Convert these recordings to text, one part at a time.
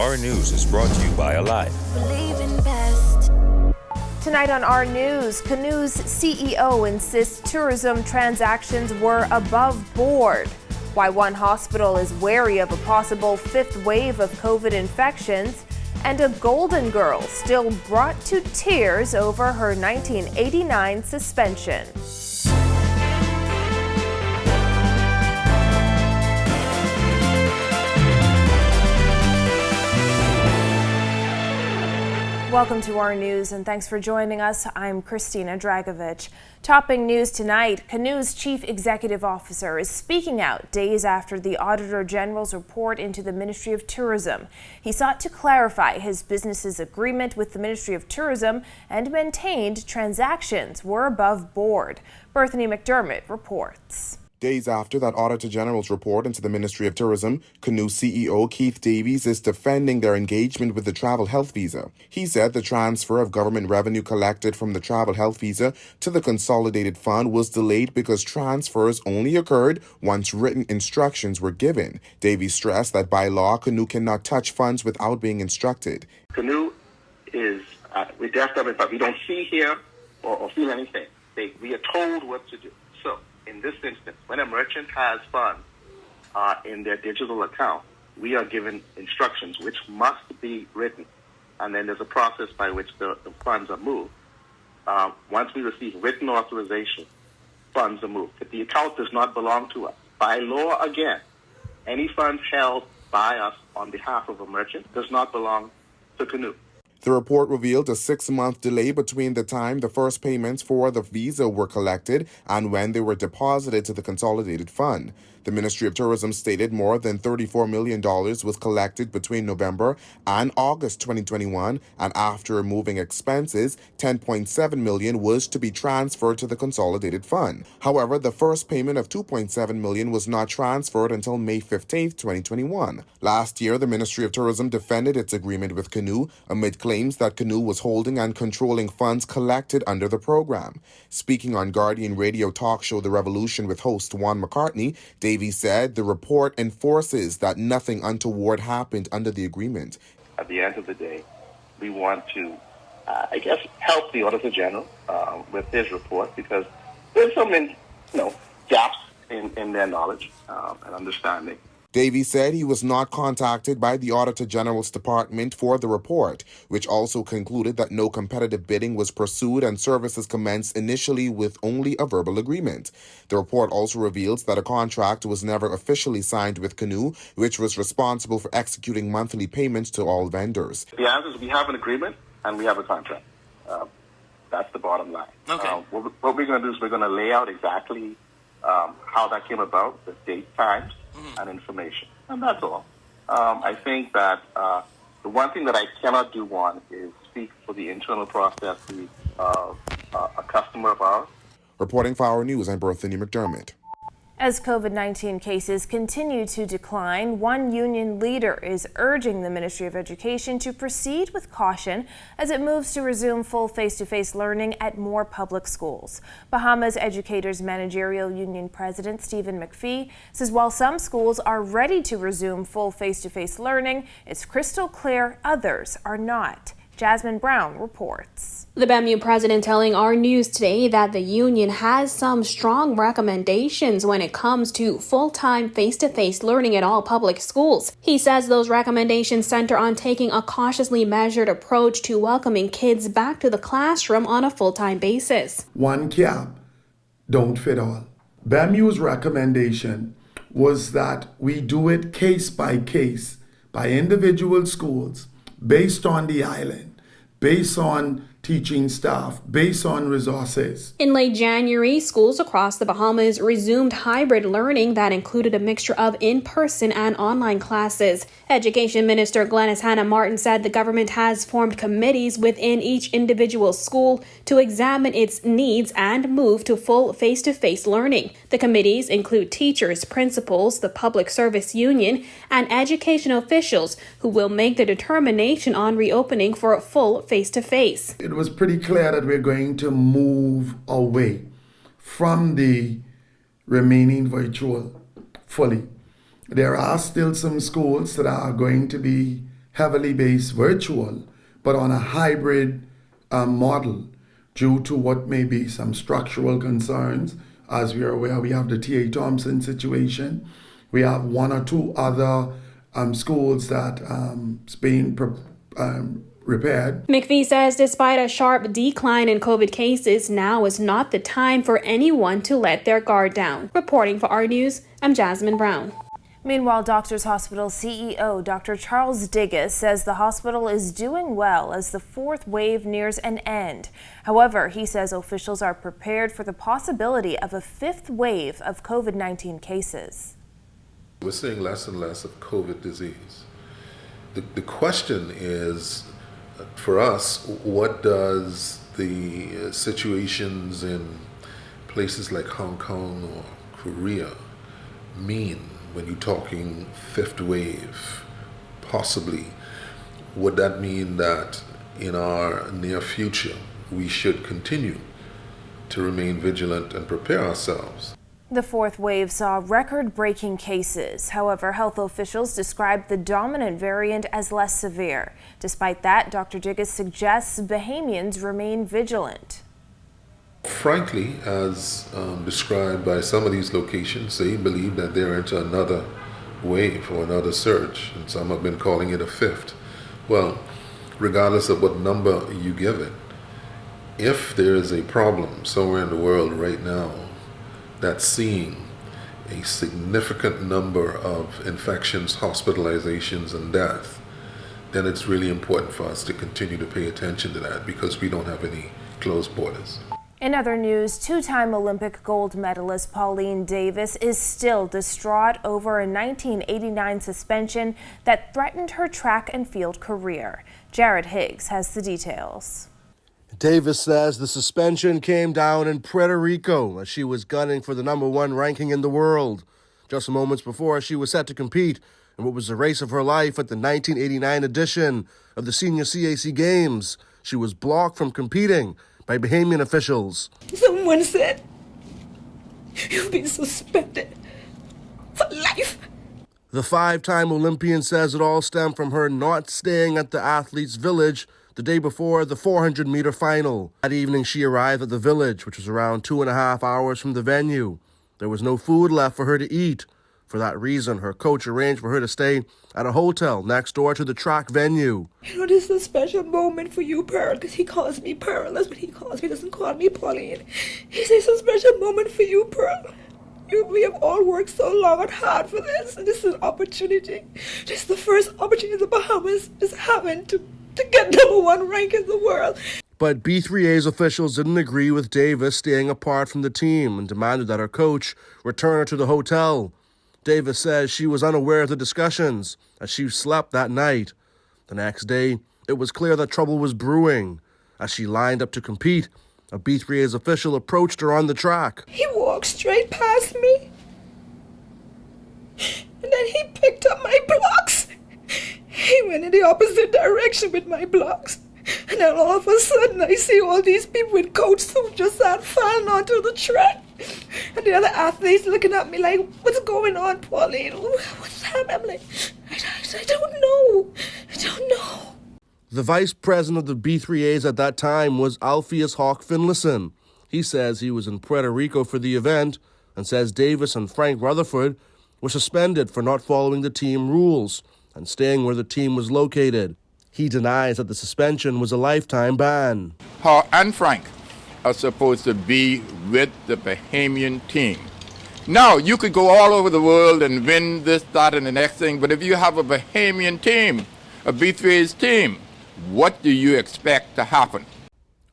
Our News is brought to you by Alive. Believe in best. Tonight on Our News, Canoe's CEO insists tourism transactions were above board. Why one hospital is wary of a possible fifth wave of COVID infections. And a Golden Girl still brought to tears over her 1989 suspension. Welcome to Our News and thanks for joining us. I'm Christina Dragovich. Topping news tonight, Canoe's Chief Executive Officer is speaking out days after the Auditor General's report into the Ministry of Tourism. He sought to clarify his business's agreement with the Ministry of Tourism and maintained transactions were above board. Bethany McDermott reports. Days after that Auditor General's report into the Ministry of Tourism, Canoe CEO Keith Davies is defending their engagement with the travel health visa. He said the transfer of government revenue collected from the travel health visa to the consolidated fund was delayed because transfers only occurred once written instructions were given. Davies stressed that by law, Canoe cannot touch funds without being instructed. Canoe is, we don't see, hear, or feel anything. We are told what to do. So, in this instance, when a merchant has funds in their digital account, we are given instructions which must be written, and then there's a process by which the funds are moved. Once we receive written authorization, funds are moved. If the account does not belong to us, by law again, any funds held by us on behalf of a merchant does not belong to Canoe. The report revealed a 6-month delay between the time the first payments for the visa were collected and when they were deposited to the consolidated fund. The Ministry of Tourism stated more than $34 million was collected between November and August 2021, and after removing expenses, $10.7 million was to be transferred to the consolidated fund. However, the first payment of $2.7 million was not transferred until May 15, 2021. Last year, the Ministry of Tourism defended its agreement with Canoe amid claims that Canoe was holding and controlling funds collected under the program. Speaking on Guardian radio talk show The Revolution with host Juan McCartney, Davies said the report enforces that nothing untoward happened under the agreement. At the end of the day, we want to, help the Auditor General with his report because there's some, gaps in their knowledge and understanding. Davies said he was not contacted by the Auditor General's department for the report, which also concluded that no competitive bidding was pursued and services commenced initially with only a verbal agreement. The report also reveals that a contract was never officially signed with Canoe, which was responsible for executing monthly payments to all vendors. The answer is we have an agreement and we have a contract. That's the bottom line. Okay. What we're going to do is we're going to lay out exactly how that came about, the date, times, and information. And that's all. I think that the one thing that I cannot do, Juan, is speak for the internal processes of a customer of ours. Reporting for Our News, I'm Bethany McDermott. As COVID-19 cases continue to decline, one union leader is urging the Ministry of Education to proceed with caution as it moves to resume full face-to-face learning at more public schools. Bahamas Educators Managerial Union President Stephen McPhee says while some schools are ready to resume full face-to-face learning, it's crystal clear others are not. Jasmine Brown reports. The BAMU president telling Our News today that the union has some strong recommendations when it comes to full-time face-to-face learning at all public schools. He says those recommendations center on taking a cautiously measured approach to welcoming kids back to the classroom on a full-time basis. One cap don't fit all. BAMU's recommendation was that we do it case by case by individual schools based on the island, based on teaching staff, based on resources. In late January, schools across the Bahamas resumed hybrid learning that included a mixture of in-person and online classes. Education Minister Glenys Hannah Martin said the government has formed committees within each individual school to examine its needs and move to full face-to-face learning. The committees include teachers, principals, the Public Service Union, and education officials who will make the determination on reopening for a full face-to-face. It was pretty clear that we're going to move away from the remaining virtual fully. There are still some schools that are going to be heavily based virtual, but on a hybrid model due to what may be some structural concerns. As we are aware, we have the T.A. Thompson situation. We have one or two other schools that is being repaired. McPhee says despite a sharp decline in COVID cases, now is not the time for anyone to let their guard down. Reporting for our News, I'm Jasmine Brown. Meanwhile, Doctors Hospital CEO Dr. Charles Digges says the hospital is doing well as the fourth wave nears an end. However, he says officials are prepared for the possibility of a fifth wave of COVID-19 cases. We're seeing less and less of COVID disease. The question is, for us, what does the situations in places like Hong Kong or Korea mean when you're talking fifth wave? Possibly, would that mean that in our near future we should continue to remain vigilant and prepare ourselves? The fourth wave saw record-breaking cases. However, health officials described the dominant variant as less severe. Despite that, Dr. Digges suggests Bahamians remain vigilant. Frankly, as described by some of these locations, they believe that they're into another wave or another surge, and some have been calling it a fifth. Well, regardless of what number you give it, if there is a problem somewhere in the world right now that's seeing a significant number of infections, hospitalizations, and death, then it's really important for us to continue to pay attention to that because we don't have any closed borders. In other news, two-time Olympic gold medalist Pauline Davis is still distraught over a 1989 suspension that threatened her track and field career. Jared Higgs has the details. Davis says the suspension came down in Puerto Rico as she was gunning for the #1 ranking in the world. Just moments before she was set to compete in what was the race of her life at the 1989 edition of the Senior CAC Games, she was blocked from competing by Bahamian officials. Someone said, "You've been suspended for life." The five-time Olympian says it all stemmed from her not staying at the athletes' village the day before the 400-meter final. That evening, she arrived at the village, which was around 2.5 hours from the venue. There was no food left for her to eat. For that reason, her coach arranged for her to stay at a hotel next door to the track venue. You know, this is a special moment for you, Pearl, because he calls me Pearl. That's what he calls me. He doesn't call me Pauline. He says it's a special moment for you, Pearl. We have all worked so long and hard for this, and this is an opportunity. This is the first opportunity the Bahamas is having to get #1 rank in the world. But B3A's officials didn't agree with Davis staying apart from the team and demanded that her coach return her to the hotel. Davis says she was unaware of the discussions as she slept that night. The next day, it was clear that trouble was brewing. As she lined up to compete, a B3A's official approached her on the track. He walked straight past me, and then he picked up my blocks. He went in the opposite direction with my blocks. And then all of a sudden, I see all these people with coats who just had fallen onto the track. And the other athletes looking at me like, "What's going on, Pauline? What's happening?" I'm like, I don't know. I don't know. The vice president of the B3As at that time was Alpheus Hawk Finlayson. He says he was in Puerto Rico for the event and says Davis and Frank Rutherford were suspended for not following the team rules and staying where the team was located. He denies that the suspension was a lifetime ban. Hawk and Frank are supposed to be with the Bahamian team. Now, you could go all over the world and win this, that, and the next thing, but if you have a Bahamian team, a B3A's team, what do you expect to happen?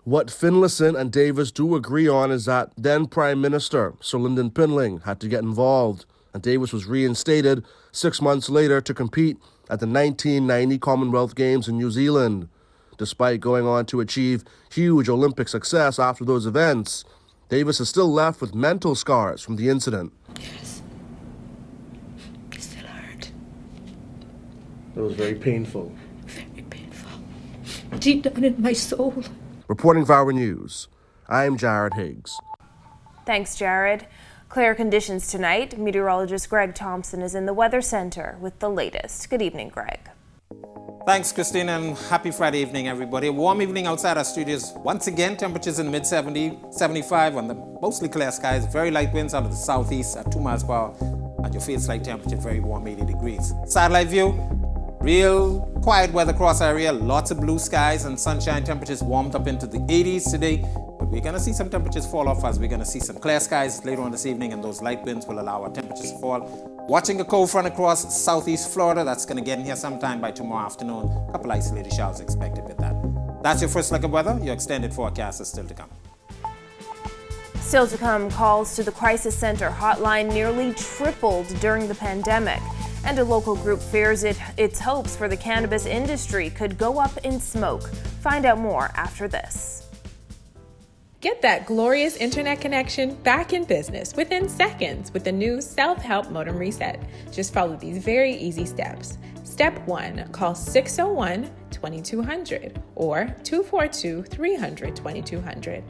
What Finlayson and Davis do agree on is that then Prime Minister Sir Lyndon Pinling had to get involved, and Davis was reinstated 6 months later to compete at the 1990 Commonwealth Games in New Zealand. Despite going on to achieve huge Olympic success after those events, Davis is still left with mental scars from the incident. Yes. It still hurt. It was very painful. Very painful. Deep down in my soul. Reporting for Our News, I'm Jared Higgs. Thanks, Jared. Clear conditions tonight. Meteorologist Greg Thompson is in the Weather Center with the latest. Good evening, Greg. Thanks, Christine, and happy Friday evening, everybody. A warm evening outside our studios. Once again, temperatures in the mid-70s, 75 on the mostly clear skies. Very light winds out of the southeast at 2 miles per hour. And your feels like temperature, very warm, 80 degrees. Satellite view, real quiet weather across our area. Lots of blue skies and sunshine. Temperatures warmed up into the 80s today. But we're going to see some temperatures fall off as we're going to see some clear skies later on this evening, and those light winds will allow our temperatures to fall. Watching a cold front across southeast Florida, that's going to get in here sometime by tomorrow afternoon. A couple isolated showers expected with that. That's your first look at weather. Your extended forecast is still to come. Still to come, calls to the Crisis Center hotline nearly tripled during the pandemic. And a local group fears its hopes for the cannabis industry could go up in smoke. Find out more after this. Get that glorious internet connection back in business within seconds with the new self-help modem reset. Just follow these very easy steps. Step 1, call 601-2200 or 242-300-2200.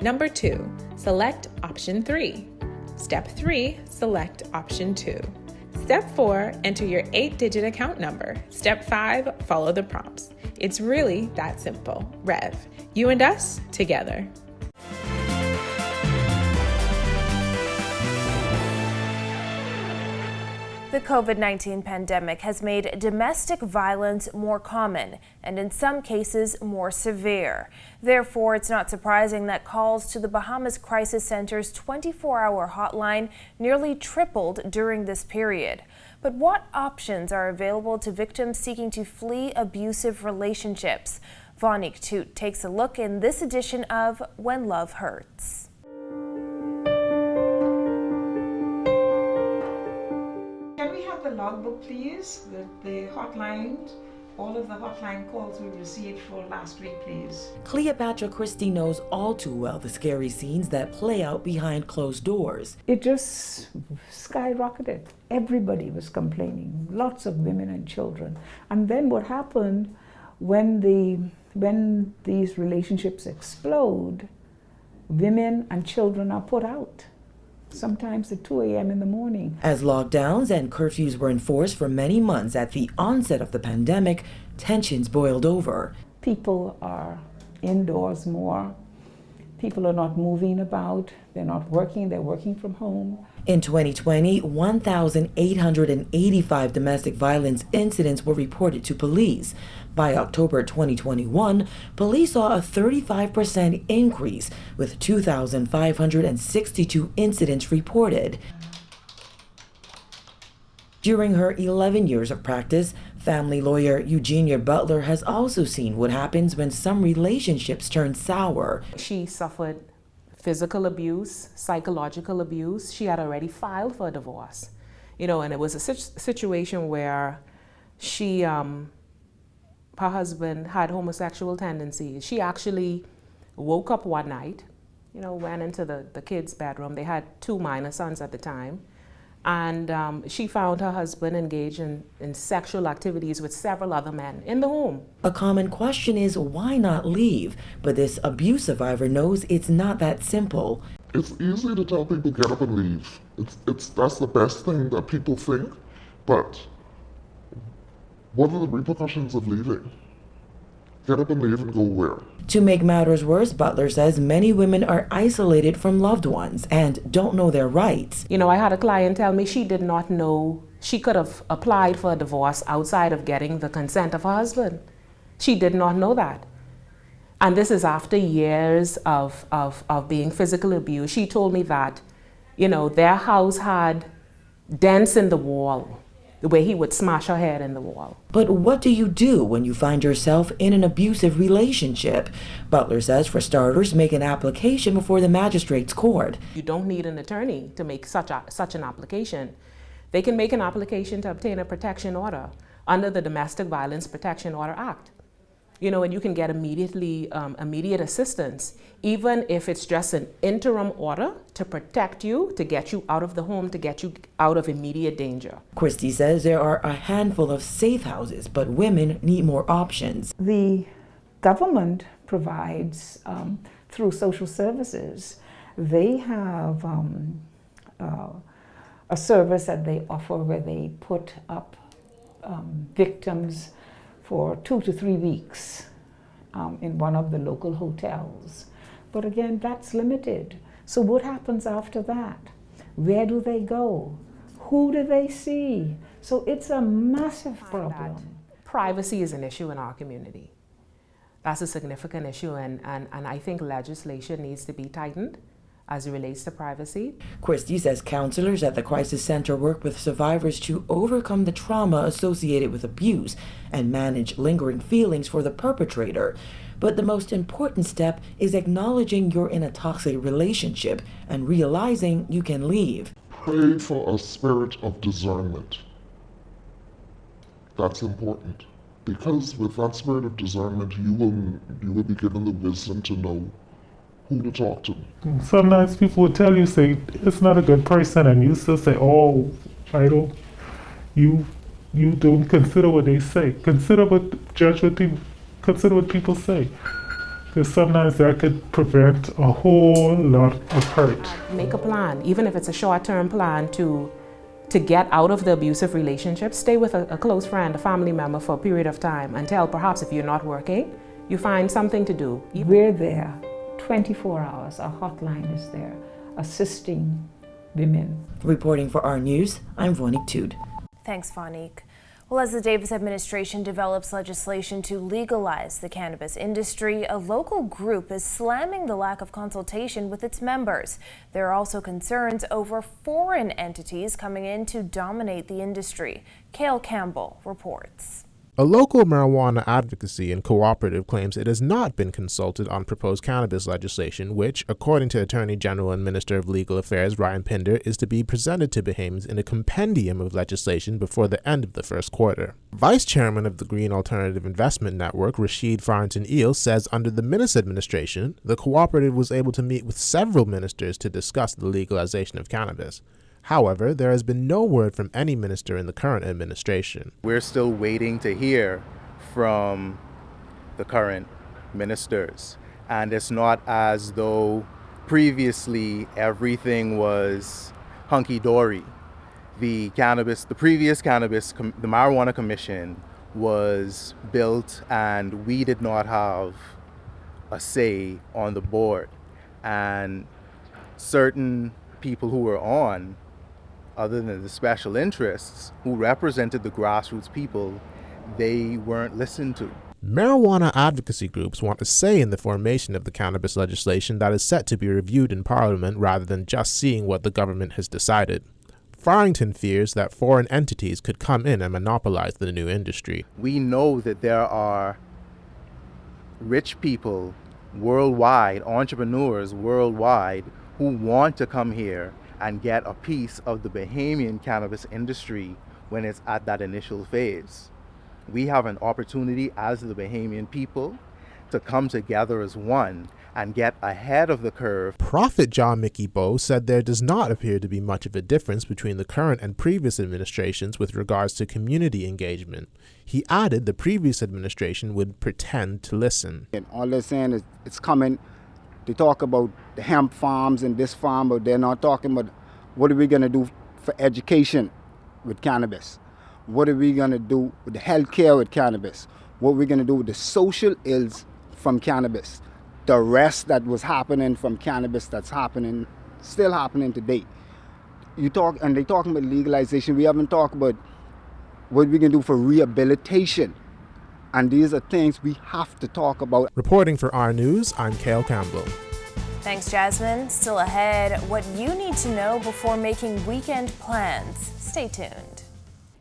Number 2, select option 3. Step 3, select option 2. Step 4, enter your 8-digit account number. Step 5, follow the prompts. It's really that simple. Rev, you and us together. The COVID-19 pandemic has made domestic violence more common and in some cases more severe. Therefore, it's not surprising that calls to the Bahamas Crisis Center's 24-hour hotline nearly tripled during this period. But what options are available to victims seeking to flee abusive relationships? Vonique Toot takes a look in this edition of When Love Hurts. Can we have the logbook, please? The hotline, all of the hotline calls we received for last week, please. Cleopatra Christie knows all too well the scary scenes that play out behind closed doors. It just skyrocketed. Everybody was complaining, lots of women and children. And then what happened when these relationships explode, women and children are put out. Sometimes at 2 a.m. in the morning. As lockdowns and curfews were enforced for many months at the onset of the pandemic, tensions boiled over. People are indoors more. People are not moving about. They're not working. They're working from home. In 2020, 1,885 domestic violence incidents were reported to police. By October 2021, police saw a 35% increase, with 2,562 incidents reported. During her 11 years of practice, family lawyer Eugenia Butler has also seen what happens when some relationships turn sour. She suffered physical abuse, psychological abuse. She had already filed for a divorce, and it was a situation where her husband had homosexual tendencies. She actually woke up one night, went into the kids' bedroom. They had 2 minor sons at the time. And she found her husband engaged in sexual activities with several other men in the home. A common question is, why not leave? But this abuse survivor knows it's not that simple. It's easy to tell people get up and leave. That's the best thing that people think, but what are the repercussions of leaving? Get up and leave and go where? To make matters worse, Butler says many women are isolated from loved ones and don't know their rights. I had a client tell me she did not know she could have applied for a divorce outside of getting the consent of her husband. She did not know that. And this is after years of being physically abused. She told me that, their house had dents in the wall, the way he would smash her head in the wall. But what do you do when you find yourself in an abusive relationship? Butler says, for starters, make an application before the magistrate's court. You don't need an attorney to make such an application. They can make an application to obtain a protection order under the Domestic Violence Protection Order Act. And you can get immediate assistance, even if it's just an interim order to protect you, to get you out of the home, to get you out of immediate danger. Christie says there are a handful of safe houses, but women need more options. The government provides, through social services, they have a service that they offer where they put up victims for 2 to 3 weeks in one of the local hotels. But again, that's limited. So what happens after that? Where do they go? Who do they see? So it's a massive problem. Privacy is an issue in our community. That's a significant issue, and I think legislation needs to be tightened as it relates to privacy. Christie says counselors at the Crisis Center work with survivors to overcome the trauma associated with abuse and manage lingering feelings for the perpetrator. But the most important step is acknowledging you're in a toxic relationship and realizing you can leave. Pray for a spirit of discernment. That's important, because with that spirit of discernment, you will be given the wisdom to know who to talk to. Sometimes people will tell you, say, it's not a good person, and you still say, oh, you don't consider what they say. Consider what people say. Because sometimes that could prevent a whole lot of hurt. Make a plan, even if it's a short-term plan to get out of the abusive relationship. Stay with a close friend, a family member for a period of time until perhaps if you're not working, you find something to do. We're there 24 hours. Our hotline is there, assisting women. Reporting for our news, I'm Vonique Tude. Thanks, Vonique. Well, as the Davis administration develops legislation to legalize the cannabis industry, a local group is slamming the lack of consultation with its members. There are also concerns over foreign entities coming in to dominate the industry. Cale Campbell reports. A local marijuana advocacy and cooperative claims it has not been consulted on proposed cannabis legislation, which, according to Attorney General and Minister of Legal Affairs Ryan Pinder, is to be presented to Bahamians in a compendium of legislation before the end of the first quarter. Vice Chairman of the Green Alternative Investment Network, Rashid Farrington-Eel, says under the Minnis administration, the cooperative was able to meet with several ministers to discuss the legalization of cannabis. However, there has been no word from any minister in the current administration. We're still waiting to hear from the current ministers. And it's not as though previously everything was hunky-dory. The Marijuana Commission was built and we did not have a say on the board. And certain people who were on, other than the special interests who represented the grassroots people, they weren't listened to. Marijuana advocacy groups want a say in the formation of the cannabis legislation that is set to be reviewed in Parliament rather than just seeing what the government has decided. Farrington fears that foreign entities could come in and monopolize the new industry. We know that there are rich people worldwide, entrepreneurs worldwide, who want to come here and get a piece of the Bahamian cannabis industry when it's at that initial phase. We have an opportunity as the Bahamian people to come together as one and get ahead of the curve. Prophet John Mickey Bowe said there does not appear to be much of a difference between the current and previous administrations with regards to community engagement. He added the previous administration would pretend to listen. And all they're saying is it's coming. They talk about the hemp farms and this farm, but they're not talking about what are we going to do for education with cannabis? What are we going to do with the healthcare with cannabis? What are we going to do with the social ills from cannabis? The rest that was happening from cannabis that's happening, still happening today. They talking about legalization. We haven't talked about what we can do for rehabilitation. And these are things we have to talk about. Reporting for our news, I'm Cale Campbell. Thanks, Jasmine. Still ahead, what you need to know before making weekend plans. Stay tuned.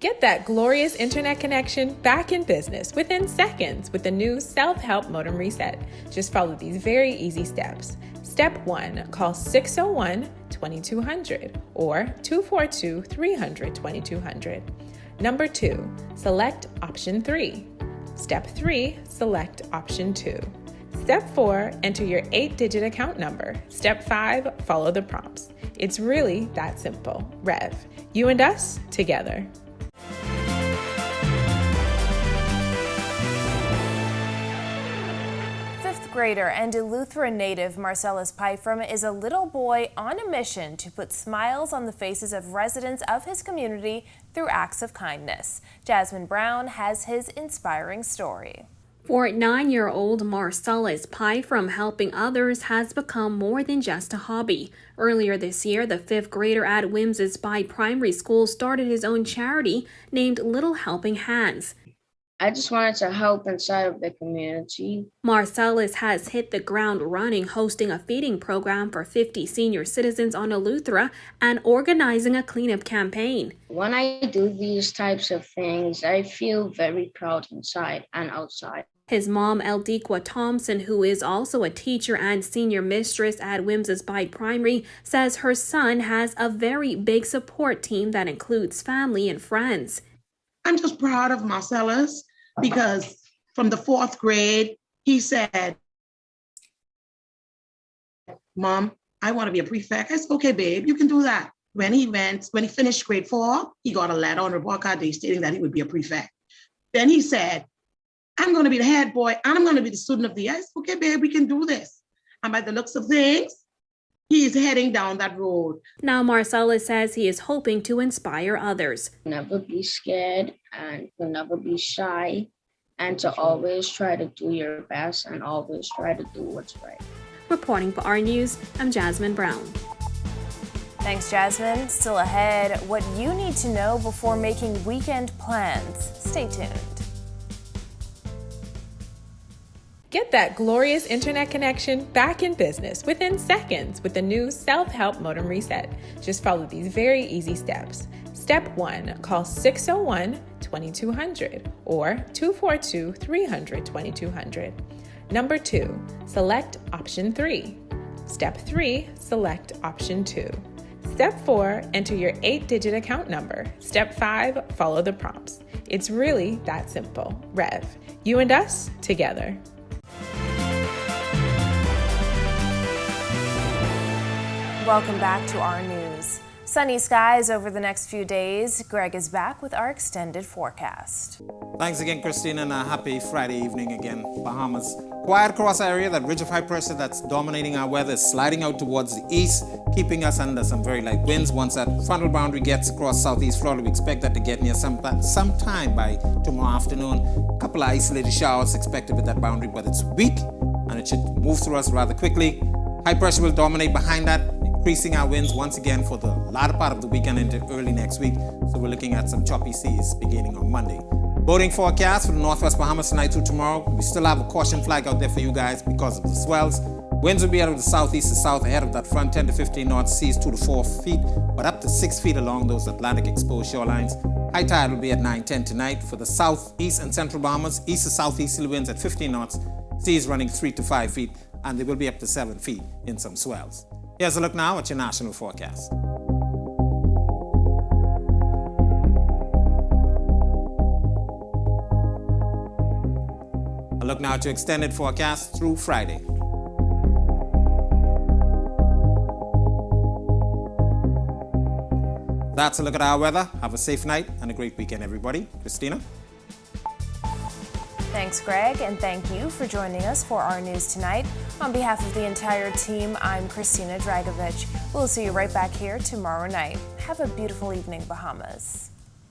Get that glorious internet connection back in business within seconds with the new self-help modem reset. Just follow these very easy steps. Step 1, call 601-2200 or 242-300-2200. Number 2, select option 3. Step 3, select option 2. Step 4, enter your 8-digit account number. Step 5, follow the prompts. It's really that simple. Rev, you and us together. grader and Eleuthera native Marcellus Pyfrom is a little boy on a mission to put smiles on the faces of residents of his community through acts of kindness. Jasmine Brown has his inspiring story. For 9-year-old Marcellus Pyfrom, helping others has become more than just a hobby. Earlier this year, the 5th grader at Wims's By Primary School started his own charity named Little Helping Hands. I just wanted to help inside of the community. Marcellus has hit the ground running, hosting a feeding program for 50 senior citizens on Eleuthera and organizing a cleanup campaign. When I do these types of things, I feel very proud inside and outside. His mom, Eldequa Thompson, who is also a teacher and senior mistress at Wims's By Primary, says her son has a very big support team that includes family and friends. I'm just proud of Marcellus because from the 4th grade, he said, "Mom, I want to be a prefect." I said, "Okay, babe, you can do that." When he finished grade 4, he got a letter on the report card stating that he would be a prefect. Then he said, "I'm going to be the head boy and I'm going to be the student of the year." I said, "Okay, babe, we can do this." And by the looks of things, he's heading down that road. Now Marcellus says he is hoping to inspire others. Never be scared and to never be shy and to always try to do your best and always try to do what's right. Reporting for our News, I'm Jasmine Brown. Thanks, Jasmine. Still ahead, what you need to know before making weekend plans. Stay tuned. Get that glorious internet connection back in business within seconds with the new self-help modem reset. Just follow these very easy steps. Step 1, call 601-2200 or 242-300-2200. Number 2, select option 3. Step 3, select option 2. Step 4, enter your 8-digit account number. Step 5, follow the prompts. It's really that simple. Rev, you and us together. Welcome back to our news. Sunny skies over the next few days. Greg is back with our extended forecast. Thanks again, Christina, and a happy Friday evening again. Bahamas. Quiet across our area, that ridge of high pressure that's dominating our weather is sliding out towards the east, keeping us under some very light winds. Once that frontal boundary gets across southeast Florida, we expect that to get near sometime by tomorrow afternoon. A couple of isolated showers expected with that boundary, but it's weak and it should move through us rather quickly. High pressure will dominate behind that, increasing our winds once again for the latter part of the weekend into early next week. So we're looking at some choppy seas beginning on Monday. Boating forecast for the Northwest Bahamas tonight through tomorrow. We still have a caution flag out there for you guys because of the swells. Winds will be out of the southeast to south ahead of that front, 10 to 15 knots, seas 2 to 4 feet, but up to 6 feet along those Atlantic exposed shorelines. High tide will be at 9-10 tonight. For the southeast and central Bahamas, east to southeasterly winds at 15 knots, seas running 3 to 5 feet, and they will be up to 7 feet in some swells. Here's a look now at your national forecast. A look now at your extended forecast through Friday. That's a look at our weather. Have a safe night and a great weekend, everybody. Christina? Thanks, Greg, and thank you for joining us for our news tonight. On behalf of the entire team, I'm Christina Dragovich. We'll see you right back here tomorrow night. Have a beautiful evening, Bahamas.